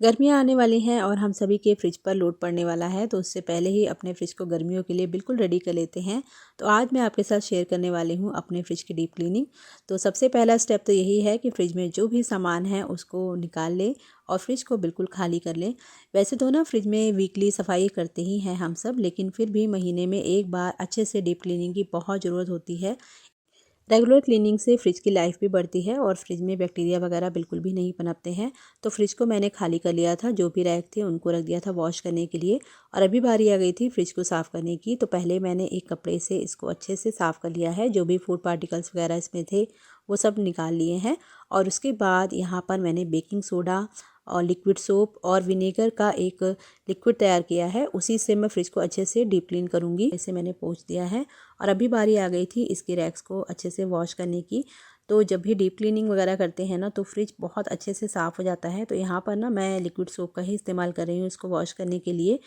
गर्मियाँ आने वाली हैं और हम सभी के फ्रिज पर लोड पड़ने वाला है, तो उससे पहले ही अपने फ्रिज को गर्मियों के लिए बिल्कुल रेडी कर लेते हैं। तो आज मैं आपके साथ शेयर करने वाली हूँ अपने फ्रिज की डीप क्लीनिंग। तो सबसे पहला स्टेप तो यही है कि फ्रिज में जो भी सामान है उसको निकाल लें और फ्रिज को बिल्कुल खाली कर लें। वैसे तो ना फ्रिज में वीकली सफाई करते ही हैं हम सब, लेकिन फिर भी महीने में एक बार अच्छे से डीप क्लीनिंग की बहुत ज़रूरत होती है। रेगुलर क्लीनिंग से फ्रिज की लाइफ भी बढ़ती है और फ्रिज में बैक्टीरिया वगैरह बिल्कुल भी नहीं पनपते हैं। तो फ्रिज को मैंने खाली कर लिया था, जो भी रैक थे उनको रख दिया था वॉश करने के लिए। और अभी बारी आ गई थी फ्रिज को साफ़ करने की। तो पहले मैंने एक कपड़े से इसको अच्छे से साफ़ कर लिया है, जो भी फूड पार्टिकल्स वगैरह इसमें थे वो सब निकाल लिए हैं। और उसके बाद यहाँ पर मैंने बेकिंग सोडा और लिक्विड सोप और विनेगर का एक लिक्विड तैयार किया है, उसी से मैं फ्रिज को अच्छे से डीप क्लीन करूँगी। इसे मैंने पोंछ दिया है और अभी बारी आ गई थी इसके रैक्स को अच्छे से वॉश करने की। तो जब भी डीप क्लीनिंग वगैरह करते हैं ना तो फ्रिज बहुत अच्छे से साफ़ हो जाता है। तो यहाँ पर ना मैं लिक्विड सोप का ही इस्तेमाल कर रही हूँ इसको वॉश करने के लिए।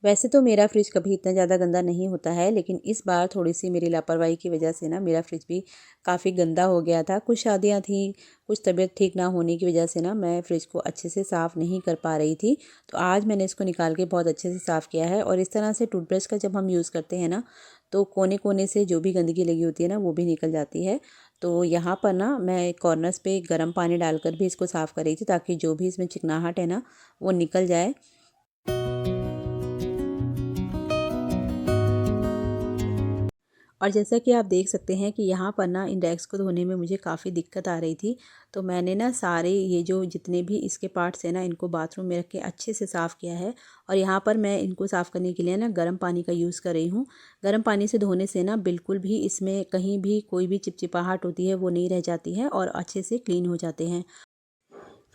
वैसे तो मेरा फ्रिज कभी इतना ज़्यादा गंदा नहीं होता है, लेकिन इस बार थोड़ी सी मेरी लापरवाही की वजह से ना मेरा फ्रिज भी काफ़ी गंदा हो गया था। कुछ शादियाँ थी, कुछ तबीयत ठीक ना होने की वजह से ना मैं फ्रिज को अच्छे से साफ़ नहीं कर पा रही थी। तो आज मैंने इसको निकाल के बहुत अच्छे से साफ़ किया है। और इस तरह से टूथब्रश का जब हम यूज़ करते हैं ना तो कोने कोने से जो भी गंदगी लगी होती है ना वो भी निकल जाती है। तो यहाँ पर ना मैं कॉर्नर्स पे गर्म पानी डालकर भी इसको साफ़ कर रही थी, ताकि जो भी इसमें चिकनाहट है ना वो निकल जाए। और जैसा कि आप देख सकते हैं कि यहाँ पर ना इन रैक्स को धोने में मुझे काफ़ी दिक्कत आ रही थी। तो मैंने ना सारे ये जो जितने भी इसके पार्ट्स हैं ना इनको बाथरूम में रख के अच्छे से साफ़ किया है। और यहाँ पर मैं इनको साफ़ करने के लिए ना गर्म पानी का यूज़ कर रही हूँ। गर्म पानी से धोने से ना बिल्कुल भी इसमें कहीं भी कोई भी चिपचिपाहट होती है वो नहीं रह जाती है और अच्छे से क्लीन हो जाते हैं।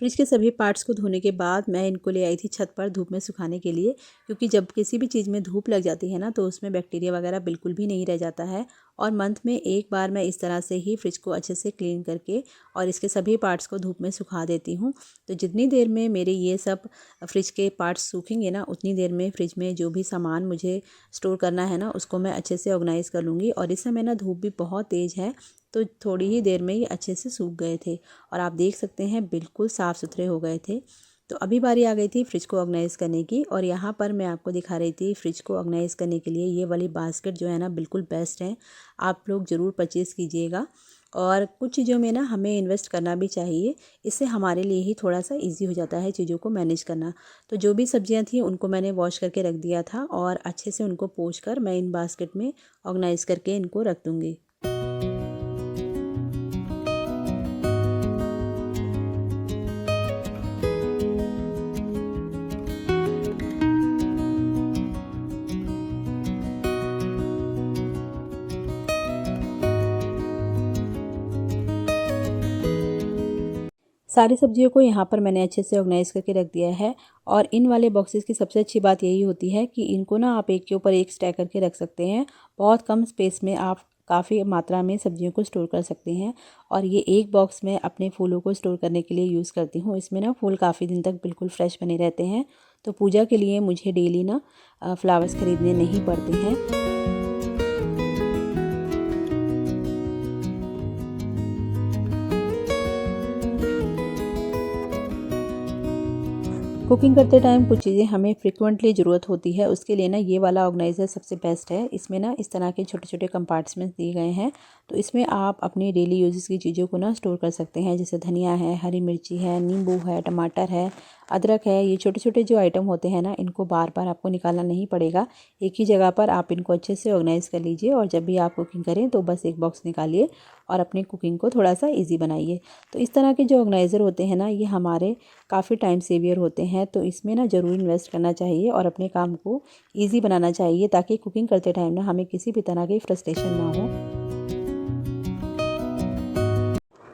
फ्रिज के सभी पार्ट्स को धोने के बाद मैं इनको ले आई थी छत पर धूप में सुखाने के लिए, क्योंकि जब किसी भी चीज़ में धूप लग जाती है ना तो उसमें बैक्टीरिया वगैरह बिल्कुल भी नहीं रह जाता है। और मंथ में एक बार मैं इस तरह से ही फ्रिज को अच्छे से क्लीन करके और इसके सभी पार्ट्स को धूप में सुखा देती हूँ। तो जितनी देर में मेरे ये सब फ्रिज के पार्ट्स सूखेंगे ना उतनी देर में फ्रिज में जो भी सामान मुझे स्टोर करना है ना उसको मैं अच्छे से ऑर्गेनाइज़ कर लूँगी। और इस समय ना धूप भी बहुत तेज़ है, तो थोड़ी ही देर में ये अच्छे से सूख गए थे और आप देख सकते हैं बिल्कुल साफ़ सुथरे हो गए थे। तो अभी बारी आ गई थी फ्रिज को ऑर्गेनाइज़ करने की। और यहाँ पर मैं आपको दिखा रही थी फ्रिज को ऑर्गेनाइज़ करने के लिए ये वाली बास्केट जो है ना बिल्कुल बेस्ट है, आप लोग ज़रूर परचेज़ कीजिएगा। और कुछ चीज़ों में ना हमें इन्वेस्ट करना भी चाहिए, इससे हमारे लिए ही थोड़ा सा इजी हो जाता है चीज़ों को मैनेज करना। तो जो भी सब्जियां थी उनको मैंने वॉश करके रख दिया था और अच्छे से उनको पोंछ कर मैं इन बास्केट में ऑर्गेनाइज़ करके इनको रख दूँगी। सारी सब्जियों को यहाँ पर मैंने अच्छे से ऑर्गेनाइज़ करके रख दिया है। और इन वाले बॉक्सेस की सबसे अच्छी बात यही होती है कि इनको ना आप एक के ऊपर एक स्टैक करके रख सकते हैं। बहुत कम स्पेस में आप काफ़ी मात्रा में सब्जियों को स्टोर कर सकते हैं। और ये एक बॉक्स में अपने फूलों को स्टोर करने के लिए यूज़ करती हूँ। इसमें ना फूल काफ़ी दिन तक बिल्कुल फ्रेश बने रहते हैं। तो पूजा के लिए मुझे डेली ना फ्लावर्स खरीदने नहीं पड़ते हैं। कुकिंग करते टाइम कुछ चीज़ें हमें फ्रिक्वेंटली ज़रूरत होती है, उसके लिए ना ये वाला ऑर्गेनाइज़र सबसे बेस्ट है। इसमें ना इस तरह के छोटे छोटे कंपार्टमेंट्स दिए गए हैं, तो इसमें आप अपनी डेली यूजेस की चीज़ों को ना स्टोर कर सकते हैं। जैसे धनिया है, हरी मिर्ची है, नींबू है, टमाटर है, अदरक है। ये छोटे छोटे जो आइटम होते हैं ना इनको बार बार आपको निकालना नहीं पड़ेगा, एक ही जगह पर आप इनको अच्छे से ऑर्गेनाइज़ कर लीजिए। और जब भी आप कुकिंग करें तो बस एक बॉक्स निकालिए और अपनी कुकिंग को थोड़ा सा ईजी बनाइए। तो इस तरह के जो ऑर्गेनाइज़र होते हैं ना ये हमारे काफ़ी टाइम सेवियर होते हैं, तो इसमें ना ज़रूर इन्वेस्ट करना चाहिए और अपने काम को ईजी बनाना चाहिए, ताकि कुकिंग करते टाइम ना हमें किसी भी तरह की फ्रस्ट्रेशन ना हो।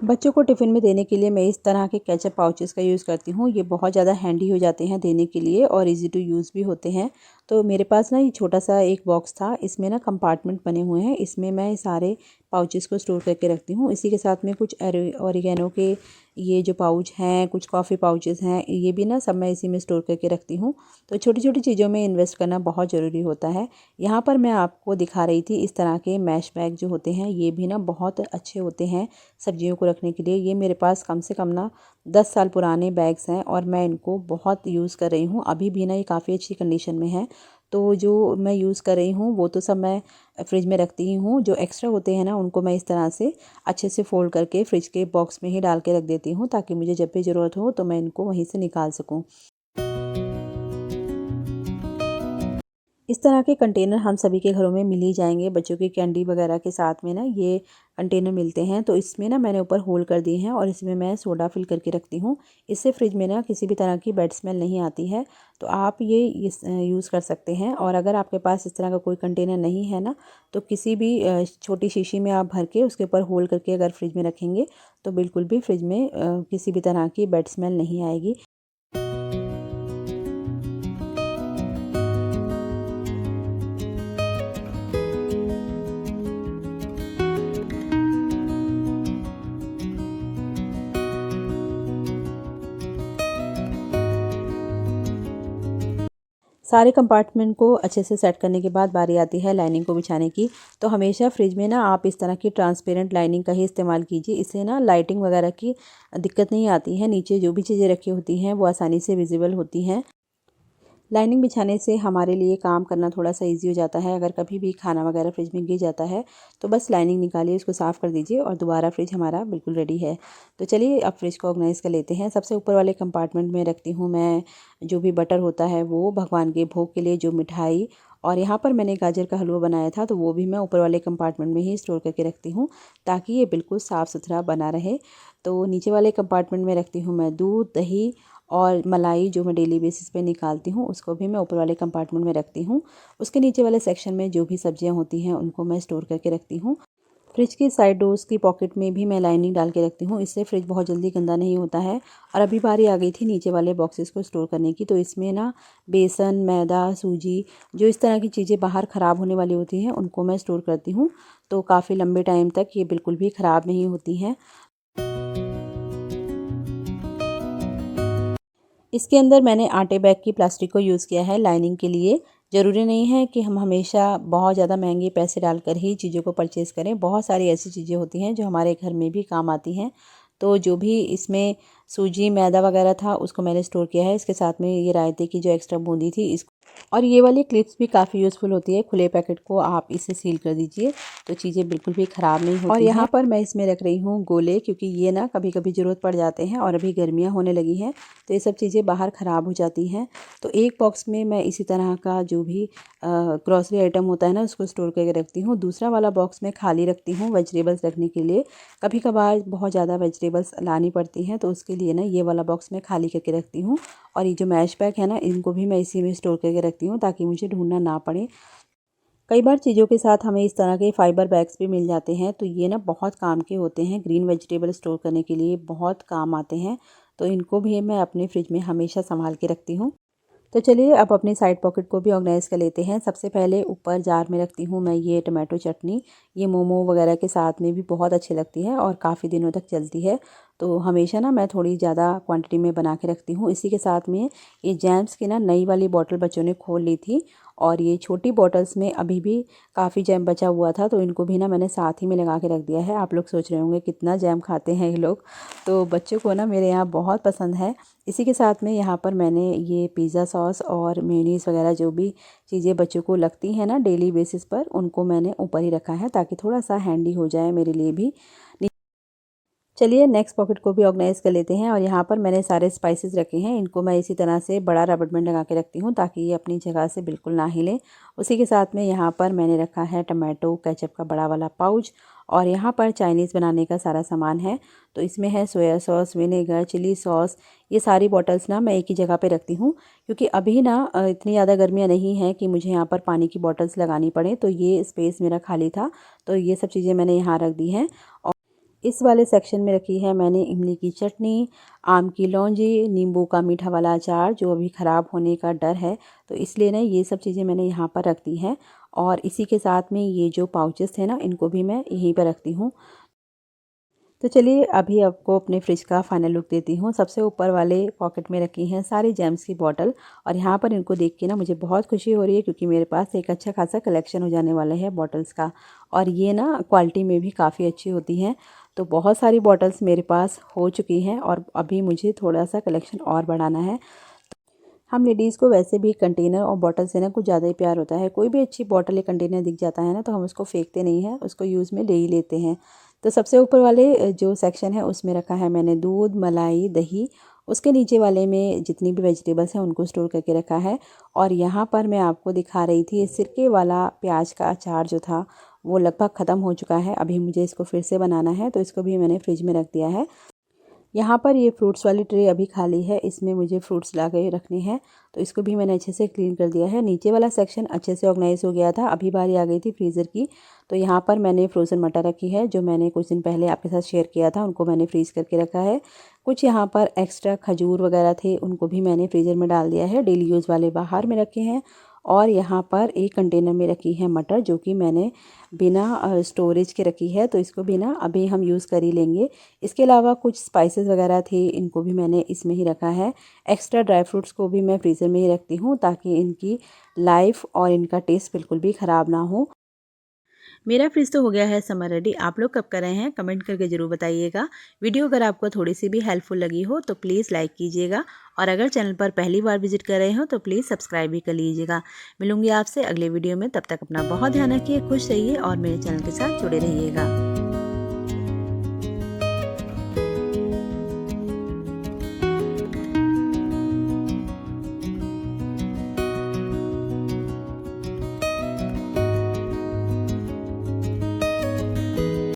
बच्चों को टिफ़िन में देने के लिए मैं इस तरह के केचप पाउचेस का यूज़ करती हूँ। ये बहुत ज़्यादा हैंडी हो जाते हैं देने के लिए और इजी टू यूज़ भी होते हैं। तो मेरे पास ना ये छोटा सा एक बॉक्स था, इसमें ना कंपार्टमेंट बने हुए हैं, इसमें मैं सारे पाउचेस को स्टोर करके रखती हूँ। इसी के साथ में कुछ ऑरिगेनो के ये जो पाउच हैं, कुछ कॉफ़ी पाउचेस हैं, ये भी ना सब मैं इसी में स्टोर करके रखती हूँ। तो छोटी छोटी चीज़ों में इन्वेस्ट करना बहुत ज़रूरी होता है। यहाँ पर मैं आपको दिखा रही थी इस तरह के मैश बैग जो होते हैं, ये भी ना बहुत अच्छे होते हैं सब्जियों को रखने के लिए। ये मेरे पास कम से कम ना 10 साल पुराने बैग्स हैं और मैं इनको बहुत यूज़ कर रही हूँ। अभी भी ना ये काफ़ी अच्छी कंडीशन में है। तो जो मैं यूज़ कर रही हूँ वो तो सब मैं फ्रिज में रखती ही हूँ। जो एक्स्ट्रा होते हैं ना उनको मैं इस तरह से अच्छे से फ़ोल्ड करके फ्रिज के बॉक्स में ही डाल के रख देती हूँ, ताकि मुझे जब भी ज़रूरत हो तो मैं इनको वहीं से निकाल सकूँ। इस तरह के कंटेनर हम सभी के घरों में मिल ही जाएंगे। बच्चों की कैंडी वगैरह के साथ में ना ये कंटेनर मिलते हैं। तो इसमें ना मैंने ऊपर होल कर दिए हैं और इसमें मैं सोडा फिल करके रखती हूँ। इससे फ्रिज में ना किसी भी तरह की बैड स्मेल नहीं आती है। तो आप ये यूज़ कर सकते हैं। और अगर आपके पास इस तरह का कोई कंटेनर नहीं है ना, तो किसी भी छोटी शीशी में आप भर के उसके ऊपर होल करके अगर फ्रिज में रखेंगे तो बिल्कुल भी फ्रिज में किसी भी तरह की बैड स्मेल नहीं आएगी। सारे कंपार्टमेंट को अच्छे से सेट करने के बाद बारी आती है लाइनिंग को बिछाने की। तो हमेशा फ्रिज में ना आप इस तरह की ट्रांसपेरेंट लाइनिंग का ही इस्तेमाल कीजिए। इससे ना लाइटिंग वगैरह की दिक्कत नहीं आती है। नीचे जो भी चीज़ें रखी होती हैं वो आसानी से विजिबल होती हैं। लाइनिंग बिछाने से हमारे लिए काम करना थोड़ा सा इजी हो जाता है। अगर कभी भी खाना वगैरह फ्रिज में गिर जाता है तो बस लाइनिंग निकालिए, उसको साफ़ कर दीजिए और दोबारा फ्रिज हमारा बिल्कुल रेडी है। तो चलिए अब फ्रिज को ऑर्गेनाइज़ कर लेते हैं। सबसे ऊपर वाले कंपार्टमेंट में रखती हूँ मैं जो भी बटर होता है, वो भगवान के भोग के लिए जो मिठाई, और यहाँ पर मैंने गाजर का हलवा बनाया था तो वो भी मैं ऊपर वाले कंपार्टमेंट में ही स्टोर करके रखती हूँ, ताकि ये बिल्कुल साफ़ सुथरा बना रहे। तो नीचे वाले कंपार्टमेंट में रखती हूँ मैं दूध, दही और मलाई, जो मैं डेली बेसिस पे निकालती हूँ उसको भी मैं ऊपर वाले कंपार्टमेंट में रखती हूँ। उसके नीचे वाले सेक्शन में जो भी सब्जियाँ होती हैं उनको मैं स्टोर करके रखती हूँ। फ्रिज की साइड डोर्स की पॉकेट में भी मैं लाइनिंग डाल के रखती हूँ, इससे फ्रिज बहुत जल्दी गंदा नहीं होता है। और अभी बारी आ गई थी नीचे वाले बॉक्सेस को स्टोर करने की। तो इसमें ना बेसन, मैदा, सूजी, जो इस तरह की चीज़ें बाहर ख़राब होने वाली होती हैं उनको मैं स्टोर करती हूँ। तो काफ़ी लंबे टाइम तक ये बिल्कुल भी ख़राब नहीं होती हैं। इसके अंदर मैंने आटे बैग की प्लास्टिक को यूज़ किया है लाइनिंग के लिए। ज़रूरी नहीं है कि हम हमेशा बहुत ज़्यादा महंगे पैसे डालकर ही चीज़ों को परचेज़ करें। बहुत सारी ऐसी चीज़ें होती हैं जो हमारे घर में भी काम आती हैं। तो जो भी इसमें सूजी, मैदा वगैरह था उसको मैंने स्टोर किया है। इसके साथ में ये रायते की जो एक्स्ट्रा बूंदी थी इसको, और ये वाली क्लिप्स भी काफ़ी यूज़फुल होती है। खुले पैकेट को आप इसे सील कर दीजिए तो चीज़ें बिल्कुल भी ख़राब नहीं होती। और यहाँ पर मैं इसमें रख रही हूँ गोले, क्योंकि ये ना कभी कभी ज़रूरत पड़ जाते हैं और अभी गर्मियाँ होने लगी हैं तो ये सब चीज़ें बाहर ख़राब हो जाती हैं। तो एक बॉक्स में मैं इसी तरह का जो भी ग्रॉसरी आइटम होता है ना उसको स्टोर करके रखती हूँ। दूसरा वाला बॉक्स में खाली रखती हूँ वेजिटेबल्स रखने के लिए। कभी कभार बहुत ज़्यादा वेजिटेबल्स लानी पड़ती हैं तो उसके लिए ना ये वाला बॉक्स मैं खाली करके रखती हूँ। और ये जो मैश पैक है ना इनको भी मैं इसी में स्टोर करके रखती हूँ, ताकि मुझे ढूंढना ना पड़े। कई बार चीज़ों के साथ हमें इस तरह के फाइबर बैग्स भी मिल जाते हैं, तो ये ना बहुत काम के होते हैं। ग्रीन वेजिटेबल स्टोर करने के लिए बहुत काम आते हैं। तो इनको भी मैं अपने फ्रिज में हमेशा संभाल के रखती हूँ। तो चलिए अब अपनी साइड पॉकेट को भी ऑर्गेनाइज़ कर लेते हैं। सबसे पहले ऊपर जार में रखती हूँ मैं ये टमाटो चटनी। ये मोमो वगैरह के साथ में भी बहुत अच्छी लगती है और काफ़ी दिनों तक चलती है। तो हमेशा ना मैं थोड़ी ज़्यादा क्वांटिटी में बना के रखती हूँ। इसी के साथ में ये जैम्स की ना नई वाली बॉटल बच्चों ने खोल ली थी, और ये छोटी बॉटल्स में अभी भी काफ़ी जैम बचा हुआ था तो इनको भी ना मैंने साथ ही में लगा के रख दिया है। आप लोग सोच रहे होंगे कितना जैम खाते हैं ये लोग, तो बच्चों को ना मेरे यहाँ बहुत पसंद है। इसी के साथ में यहाँ पर मैंने ये पिज़्ज़ा सॉस और मेयोनीज़ वगैरह जो भी चीज़ें बच्चों को लगती हैं ना डेली बेसिस पर, उनको मैंने ऊपर ही रखा है ताकि थोड़ा सा हैंडी हो जाए मेरे लिए भी। चलिए नेक्स्ट पॉकेट को भी ऑर्गेनाइज़ कर लेते हैं। और यहाँ पर मैंने सारे स्पाइसेस रखे हैं, इनको मैं इसी तरह से बड़ा रबर बैंड लगा के रखती हूँ ताकि ये अपनी जगह से बिल्कुल ना हिले। उसी के साथ में यहाँ पर मैंने रखा है टमाटो केचप का बड़ा वाला पाउच, और यहाँ पर चाइनीज़ बनाने का सारा सामान है। तो इसमें है soya sauce, vinegar, chili sauce. ये सारी बॉटल्स ना मैं एक ही जगह पे रखती हूँ, क्योंकि अभी ना इतनी ज़्यादा गर्मियाँ नहीं हैं कि मुझे यहाँ पर पानी की बॉटल्स लगानी पड़े। तो ये स्पेस मेरा खाली था तो ये सब चीज़ें मैंने यहाँ रख दी हैं। इस वाले सेक्शन में रखी है मैंने इमली की चटनी, आम की लौंजी, नींबू का मीठा वाला अचार जो अभी ख़राब होने का डर है, तो इसलिए ना ये सब चीज़ें मैंने यहाँ पर रख दी हैं। और इसी के साथ में ये जो पाउचेस थे ना, इनको भी मैं यहीं पर रखती हूँ। तो चलिए अभी आपको अपने फ्रिज का फाइनल लुक देती हूँ। सबसे ऊपर वाले पॉकेट में रखी हैं सारी जेम्स की बॉटल, और यहाँ पर इनको देख के ना मुझे बहुत खुशी हो रही है, क्योंकि मेरे पास एक अच्छा खासा कलेक्शन हो जाने वाला है बॉटल्स का। और ये ना क्वालिटी में भी काफ़ी अच्छी होती हैं। तो बहुत सारी बॉटल्स मेरे पास हो चुकी हैं, और अभी मुझे थोड़ा सा कलेक्शन और बढ़ाना है। हम लेडीज़ को वैसे भी कंटेनर और बॉटल से ना कुछ ज़्यादा ही प्यार होता है। कोई भी अच्छी बॉटल या कंटेनर दिख जाता है ना, तो हम उसको फेंकते नहीं हैं, उसको यूज़ में ले ही लेते हैं। तो सबसे ऊपर वाले जो सेक्शन है उसमें रखा है मैंने दूध, मलाई, दही। उसके नीचे वाले में जितनी भी वेजिटेबल्स हैं उनको स्टोर करके रखा है। और यहाँ पर मैं आपको दिखा रही थी सिरके वाला प्याज का अचार जो था, वो लगभग ख़त्म हो चुका है। अभी मुझे इसको फिर से बनाना है, तो इसको भी मैंने फ्रिज में रख दिया है। यहाँ पर ये फ्रूट्स वाली ट्रे अभी खाली है, इसमें मुझे फ्रूट्स ला के रखने हैं, तो इसको भी मैंने अच्छे से क्लीन कर दिया है। नीचे वाला सेक्शन अच्छे से ऑर्गेनाइज हो गया था। अभी बारी आ गई थी फ्रीज़र की, तो यहाँ पर मैंने फ्रोज़न मटर रखी है, जो मैंने कुछ दिन पहले आपके साथ शेयर किया था, उनको मैंने फ्रीज़ करके रखा है। कुछ यहाँ पर एक्स्ट्रा खजूर वगैरह थे, उनको भी मैंने फ्रीज़र में डाल दिया है। डेली यूज़ वाले बाहर में रखे हैं। और यहाँ पर एक कंटेनर में रखी है मटर, जो कि मैंने बिना स्टोरेज के रखी है, तो इसको भी ना अभी हम यूज़ कर ही लेंगे। इसके अलावा कुछ स्पाइसेस वगैरह थे, इनको भी मैंने इसमें ही रखा है। एक्स्ट्रा ड्राई फ्रूट्स को भी मैं फ्रीज़र में ही रखती हूँ, ताकि इनकी लाइफ और इनका टेस्ट बिल्कुल भी ख़राब ना हो। मेरा फ्रिज तो हो गया है समर रेडी। आप लोग कब कर रहे हैं कमेंट करके ज़रूर बताइएगा। वीडियो अगर आपको थोड़ी सी भी हेल्पफुल लगी हो तो प्लीज़ लाइक कीजिएगा, और अगर चैनल पर पहली बार विजिट कर रहे हो तो प्लीज़ सब्सक्राइब भी कर लीजिएगा। मिलूंगी आपसे अगले वीडियो में, तब तक अपना बहुत ध्यान रखिए, खुश रहिए और मेरे चैनल के साथ जुड़े रहिएगा।